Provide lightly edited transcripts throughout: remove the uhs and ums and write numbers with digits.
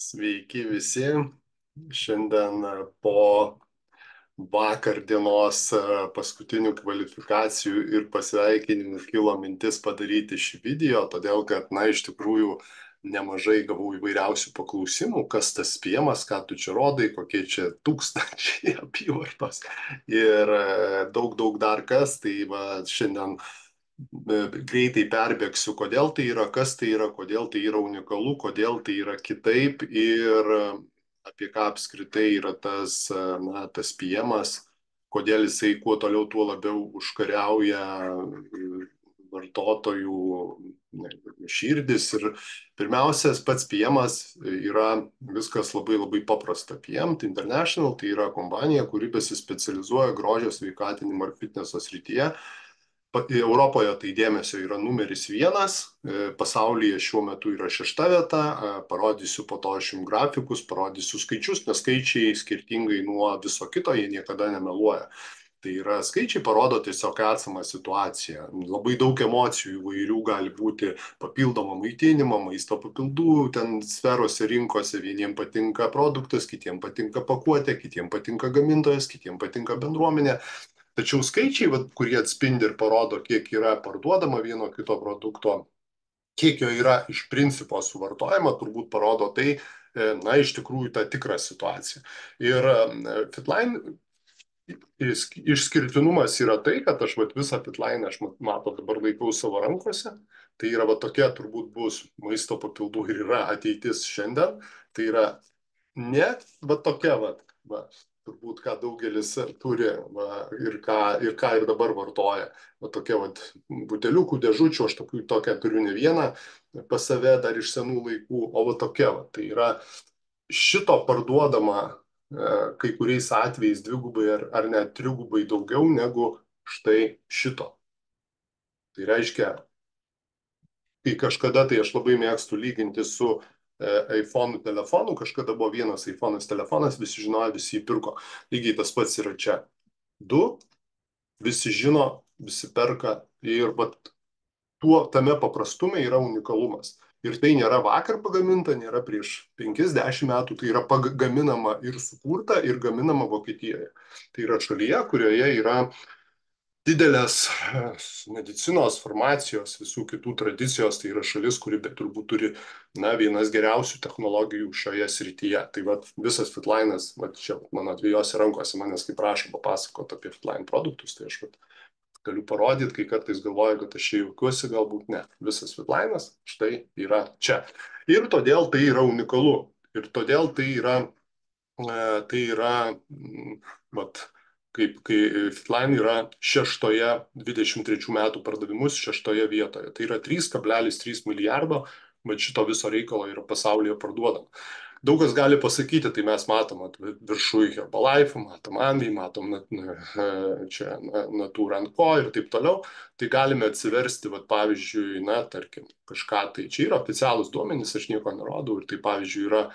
Sveiki visi. Šiandien po vakar dienos paskutinių kvalifikacijų ir pasveikinimų kilo mintis padaryti šį video, todėl kad, iš tikrųjų nemažai gavau įvairiausių paklausimų, kas tas spėjimas, ką tu čia rodai, kokie čia tūkstančiai apyvartos ir daug dar kas. Tai šiandien greitai perbėgsiu, kodėl tai yra, kas tai yra, kodėl tai yra unikalu, kodėl tai yra kitaip ir apie ką apskritai yra tas PM-as, kodėl jisai kuo toliau, tuo labiau užkariauja vartotojų širdis. Ir pirmiausias pats PM-as yra viskas labai paprasta. PM International tai yra kompanija, kuri besispecializuoja grožio sveikatinimo ir fitneso srityje. Europoje tai dėmesio yra numeris 1, pasaulyje šiuo metu yra 6 vieta, parodysiu po to aš jums grafikus, parodysiu skaičius, nes skaičiai skirtingai nuo viso kito, jie niekada nemeluoja. Tai yra skaičiai parodo tiesiog esamą situaciją. Labai daug emocijų įvairių gali būti, papildomo maitinimo, maisto papildų, ten sferose, rinkose, vieniems patinka produktas, kitiems patinka pakuotė, kitiems patinka gamintojas, kitiems patinka bendruomenė. Tačiau skaičiai, kurie atspindi ir parodo, kiek yra parduodama vieno kito produkto, kiek jo yra iš principo suvartojama, turbūt parodo tai, iš tikrųjų tą tikrą situaciją. Ir Fitline išskirtinumas yra tai, kad aš visą Fitline, aš mato dabar laikau savo rankose, tai yra tokia turbūt bus maisto papildų ir yra ateitis šiandien, tai yra ne tokia turbūt ką daugelis turi ir ką ir dabar vartoja. Tokia buteliukų dėžučių, aš tokią turiu ne vieną pas save dar iš senų laikų, o tokia. Tai yra šito parduodama kai kuriais atvejais dvigubai ar net trigubai daugiau negu štai šito. Tai reiškia, kai kažkada tai aš labai mėgstu lyginti su iPhone telefonu, kažkada buvo vienas iPhone telefonas, visi žinojo, visi jį pirko. Lygiai tas pats yra čia. 2, visi žino, visi perka ir tame paprastume yra unikalumas. Ir tai nėra vakar pagaminta, nėra prieš 50 metų, tai yra pagaminama ir sukurta, ir gaminama Vokietijoje. Tai yra šalyje, kurioje yra didelės medicinos, farmacijos, visų kitų tradicijos, tai yra šalis, kuri turbūt turi vienas geriausių technologijų šioje srityje. Tai visas Fitline'as, čia mano dviejose rankose manęs kaip prašo papasakoti apie Fitline produktus, tai aš galiu parodyti, kai kartais galvoju, kad aš čia jaukiuosi, galbūt ne. Visas Fitline'as štai yra čia. Ir todėl tai yra unikalu. Ir todėl tai yra kai Fitline yra 23 metų pardavimus 6 vietoje. Tai yra 3,3 milijardo, bet šito viso reikalo yra pasaulyje parduodama. Daug kas gali pasakyti, tai mes matom viršui Herbalife, matom Ambi, matom čia Natura & Co ir taip toliau. Tai galime atsiversti, pavyzdžiui, tarkim, kažką, tai čia yra oficialūs duomenys, aš nieko nerodau, ir tai, pavyzdžiui,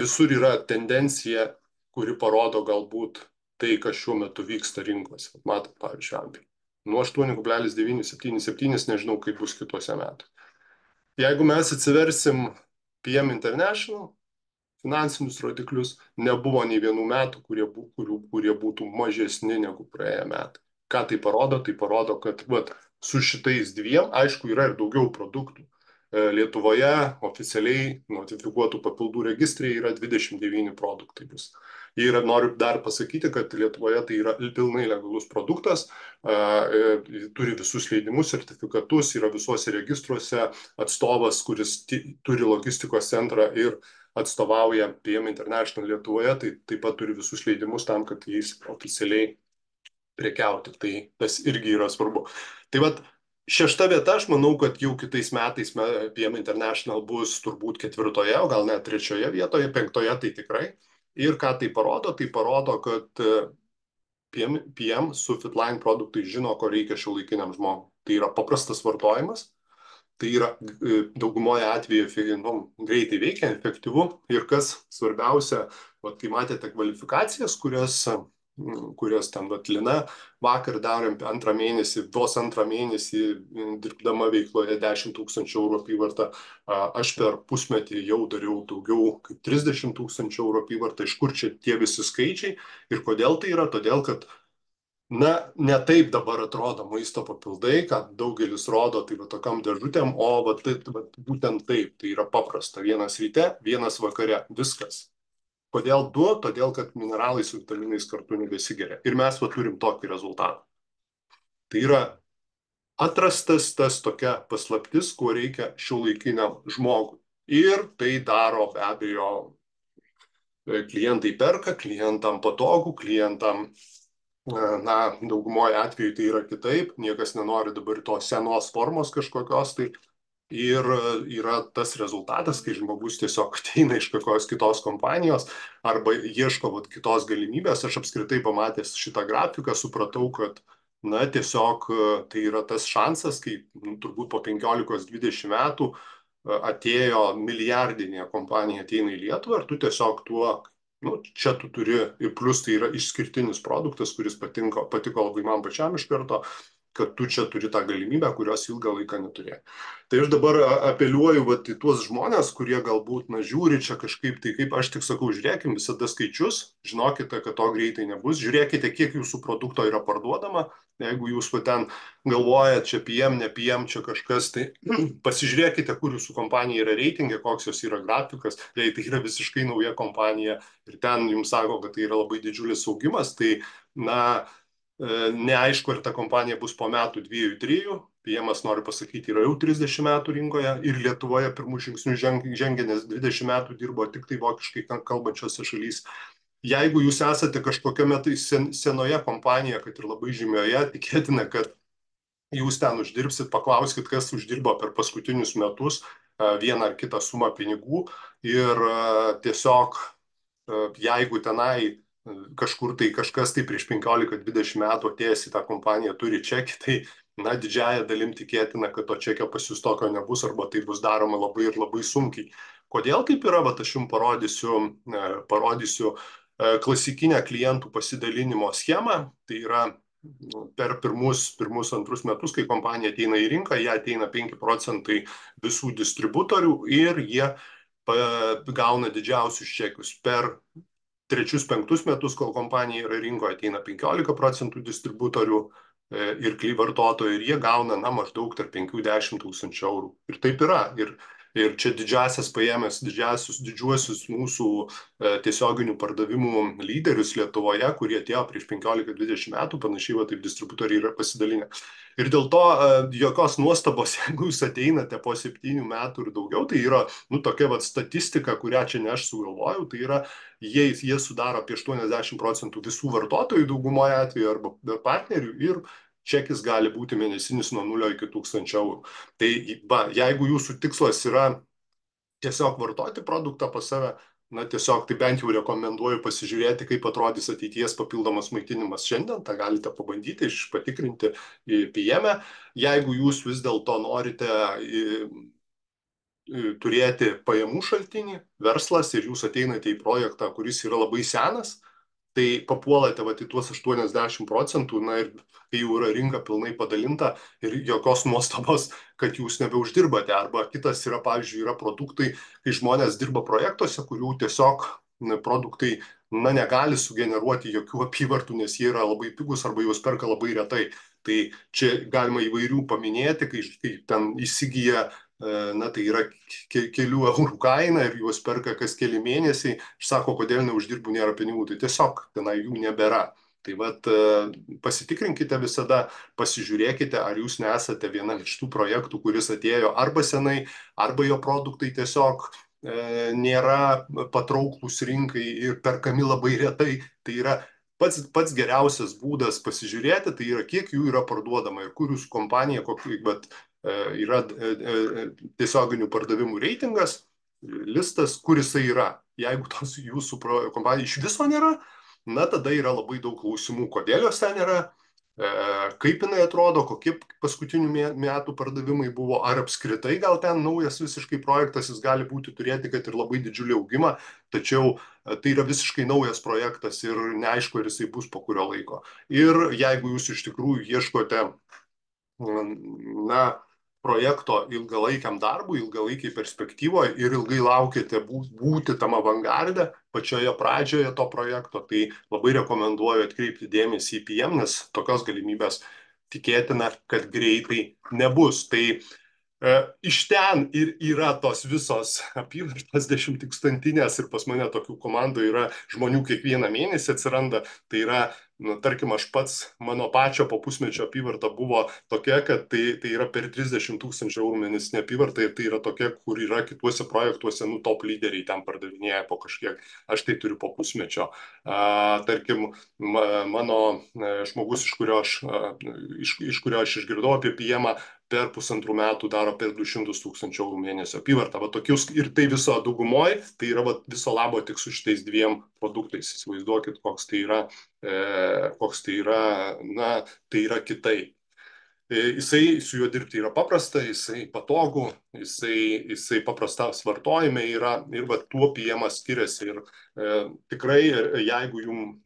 visur yra tendencija, kuri parodo galbūt tai, kas šiuo metu vyksta rinkose. Matot, pavyzdžiui, Ambi. Nuo 8,977, nežinau, kaip bus kitose metuose. Jeigu mes atsiversim PM International, finansinius rodiklius, nebuvo nei vienų metų, kurie būtų mažesni negu praėję metai. Ką tai parodo? Tai parodo, kad su šitais dviem, aišku, yra ir daugiau produktų. Lietuvoje oficialiai notifikuotų papildų registrai yra 29 produktai bus. Ir noriu dar pasakyti, kad Lietuvoje tai yra pilnai legalus produktas, turi visus leidimus, sertifikatus, yra visuose registruose atstovas, kuris turi logistikos centrą ir atstovauja PM International Lietuvoje, tai taip pat turi visus leidimus tam, kad jais oficialiai prekiauti. Tai tas irgi yra svarbu. Tai 6 vieta, aš manau, kad jau kitais metais PM International bus turbūt 4, o gal net 3 vietoje, 5 tai tikrai. Ir ką tai parodo? Tai parodo, kad PM su Fitline produktai žino, ko reikia šiuolaikiniam žmogui. Tai yra paprastas vartojimas, tai yra daugumoje atveju greitai veikia, efektyvu. Ir kas svarbiausia, kai matėte kvalifikacijas, kurias kurias ten vat Lina vakar darėm antrą mėnesį, vos antrą mėnesį dirbdama veikloje 10 tūkstančių eurų apyvartą. Aš per pusmetį jau dariau daugiau kaip 30 tūkstančių eurų apyvartą. Iš kur čia tie visi skaičiai ir kodėl tai yra? Todėl, kad na, ne taip dabar atrodo maisto papildai, ką daugelis rodo, tai va tokiam dėžutėm, o va, būtent taip, tai yra paprasta. Vienas ryte, vienas vakare, viskas. Kodėl du? Todėl, kad mineralai su vitaminais kartu nebesigeria. Ir mes va turim tokį rezultatą. Tai yra atrastas tas tokia paslaptis, ko reikia šiuolaikiniam žmogui. Ir tai daro be abejo klientai perka, klientam patogu, klientam, na, daugumoje atveju tai yra kitaip, niekas nenori dabar tos senos formos kažkokios, tai ir yra tas rezultatas, kai žmogus tiesiog ateina iš kokios kitos kompanijos arba ieško vat, kitos galimybės. Aš apskritai pamatęs šitą grafiką supratau, kad na, tiesiog tai yra tas šansas, kai turbūt po 15-20 metų atėjo milijardinė kompanija ateina į Lietuvą ir tu tiesiog tuo, nu, čia tu turi, ir plus tai yra išskirtinis produktas, kuris patiko labai man pačiam iš karto, kad tu čia turi tą galimybę, kurios ilgą laiką neturėjai. Tai aš dabar apeliuoju vat, į tuos žmonės, kurie galbūt na, žiūri čia kažkaip, tai kaip aš tik sakau, žiūrėkim visada skaičius, žinokite, kad to greitai nebus, žiūrėkite, kiek jūsų produkto yra parduodama, jeigu jūs va, ten galvojat, čia PM, ne PM, čia kažkas, tai pasižiūrėkite, kur jūsų kompanija yra reitingė, koks jos yra grafikas, jei tai yra visiškai nauja kompanija ir ten jums sako, kad tai yra labai didžiulis augimas, tai na, neaišku, ar ta kompanija bus po metų, 2-3. PM-as, noriu pasakyti, yra jau 30 metų rinkoje ir Lietuvoje pirmų žingsnių žengia, nes 20 metų dirbo tik tai vokiškai kalbančiose šalyse. Jeigu jūs esate kažkokiame tai senoje kompanijoje, kad ir labai žymioje, tikėtina, kad jūs ten uždirbsit, paklauskit, kas uždirbo per paskutinius metus vieną ar kitą sumą pinigų ir tiesiog jeigu tenai kažkur tai kažkas tai prieš 15-20 metų atėjęs į tą kompaniją turi čekį, tai na, didžiąją dalim tikėtina, kad to čekio pas jūs tokio nebus arba tai bus daroma labai ir labai sunkiai. Kodėl kaip yra, va, aš jums parodysiu klasikinę klientų pasidalinimo schemą, tai yra per pirmus antrus metus, kai kompanija ateina į rinką, jie ateina 5% visų distributorių ir jie gauna didžiausius čekius. Per 3-5 metus, kol kompanija yra rinkoje, ateina 15% distributorių ir vartotojų ir jie gauna na, maždaug tarp 5-10 tūkstančių eurų. Ir taip yra. Ir čia didžiasias paėmęs, didžiuosius mūsų tiesioginių pardavimų lyderius Lietuvoje, kurie atėjo prieš 15-20 metų, panašiai va, taip distributoriai yra pasidalinę. Ir dėl to jokios nuostabos, jeigu jūs ateinate po 7 metų ir daugiau, tai yra nu, tokia va, statistika, kurią čia ne aš sugalvojau, tai yra jie sudaro apie 80% visų vartotojų daugumoje atveju arba partnerių ir čekis gali būti mėnesinis nuo 0 iki 1000 eurų. Tai va, jeigu jūsų tikslas yra tiesiog vartoti produktą pas save, na tiesiog tai bent jau rekomenduoju pasižiūrėti, kaip atrodys ateities papildomas maitinimas šiandien, tą galite pabandyti, patikrinti PM-e. Jeigu jūs vis dėlto norite turėti pajamų šaltinį, verslas ir jūs ateinate į projektą, kuris yra labai senas, tai papuolate vat, į tuos 80%, na ir kai jau yra rinka pilnai padalinta ir jokios nuostabos, kad jūs nebeuždirbate. Arba kitas yra, pavyzdžiui, yra produktai, kai žmonės dirba projektuose, kurių tiesiog produktai na, negali sugeneruoti jokių apyvartų, nes jie yra labai pigus arba juos perka labai retai. Tai čia galima įvairių paminėti, kai ten įsigyja na, tai yra kelių eurų kaina ir juos perka kas keli mėnesiai, ir sako, kodėl neuždirbu, nėra pinigų, tai tiesiog tenai jų nebėra. Tai vat pasitikrinkite visada, pasižiūrėkite, ar jūs nesate viena iš tų projektų, kuris atėjo arba senai, arba jo produktai tiesiog nėra patrauklus rinkai ir perkami labai retai. Tai yra pats geriausias būdas pasižiūrėti, tai yra kiek jų yra parduodama ir kur jūsų kompanija, bet yra tiesioginių pardavimų reitingas, listas, kur jisai yra. Jeigu tos jūsų kompanija iš viso nėra, na tada yra labai daug klausimų, kodėl jos ten nėra. kaip jinai atrodo, kokie paskutinių metų pardavimai buvo, ar apskritai gal ten naujas visiškai projektas, jis gali būti turėti, kad ir labai didžiulį augimą, tačiau tai yra visiškai naujas projektas ir neaišku, ar jisai bus po kurio laiko. Ir jeigu jūs iš tikrųjų ieškote na, projekto ilgalaikiam darbui, ilgalaikiai perspektyvoje ir ilgai laukite būti tam avangarde, pačioje pradžioje to projekto, tai labai rekomenduoju atkreipti dėmesį į PM, nes tokios galimybės tikėtina, kad greitai nebus. Tai iš ten ir yra tos visos apyvartos 10 000-inės ir pas mane tokių komandų yra žmonių kiekvieną mėnesį atsiranda. Tai yra, nu, tarkim, aš pats, mano pačio po pusmečio apyvarta buvo tokia, kad tai yra per 30 000 eurų mėnesinė apyvarta ir tai yra tokia, kur yra kituose projektuose, nu, top lyderiai ten pardavinėja po kažkiek. Aš tai turiu po pusmečio. Tarkim, mano žmogus, iš kurio aš išgirdau apie PM, per 1,5 metų daro per 200 000 eurų mėnesio apyvartą. Va tokius ir tai viso daugumoje, tai yra va, viso labo tik su šitais dviem produktais. Įsivaizduokit, koks tai yra, na, tai yra kitaip. Jisai su juo dirbti yra paprasta, jisai patogu, jisai paprastas vartojime yra ir va tuo PM skiriasi. Ir tikrai, jeigu jums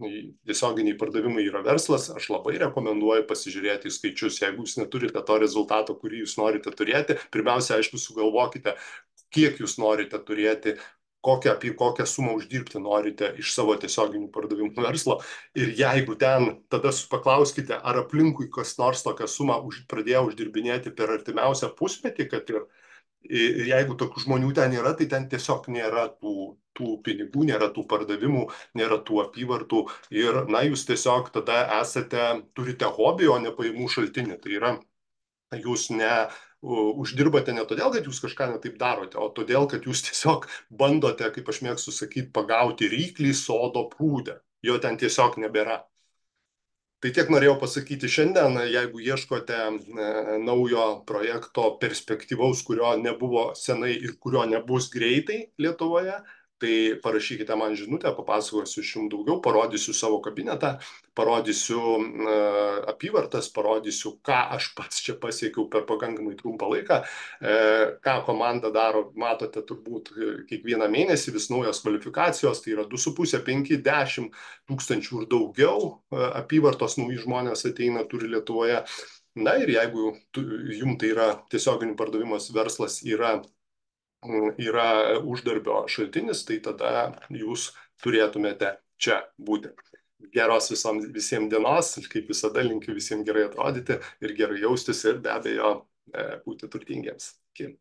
tiesioginiai pardavimai yra verslas, aš labai rekomenduoju pasižiūrėti į skaičius. Jeigu jūs neturite to rezultato, kurį jūs norite turėti, pirmiausia, aišku, sugalvokite, kiek jūs norite turėti, kokią sumą uždirbti norite iš savo tiesioginių pardavimų verslo. Ir jeigu ten, tada paklauskite, ar aplinkui kas nors tokią sumą pradėjo uždirbinėti per artimiausią pusmetį, kad ir jeigu tokių žmonių ten yra, tai ten tiesiog nėra tų pinigų, nėra tų pardavimų, nėra tų apyvartų. Ir, na, jūs tiesiog tada turite hobį, o ne pajamų šaltinį. Tai yra, jūs uždirbate ne todėl, kad jūs kažką netaip darote, o todėl, kad jūs tiesiog bandote, kaip aš mėgstu sakyti, pagauti ryklį sodo prūdę. Jo ten tiesiog nebėra. Tai tiek norėjau pasakyti šiandien. Jeigu ieškote naujo projekto perspektyvaus, kurio nebuvo senai ir kurio nebus greitai Lietuvoje, tai parašykite man žinutę, papasakosiu iš jums daugiau, parodysiu savo kabinetą, parodysiu apyvartas, parodysiu, ką aš pats čia pasiekiau per pakankamai trumpą laiką, ką komanda daro, matote turbūt kiekvieną mėnesį vis naujos kvalifikacijos, tai yra 2,5, 5, 10 tūkstančių ir daugiau apyvartos nauji žmonės ateina, turi Lietuvoje. Na ir jeigu jums tai yra tiesioginių pardavimas verslas yra uždarbio šaltinis, tai tada jūs turėtumėte čia būti. Geros visiems dienos, kaip visada linkiu visiems gerai atrodyti ir gerai jaustis ir be abejo būti turtingiems. Iki.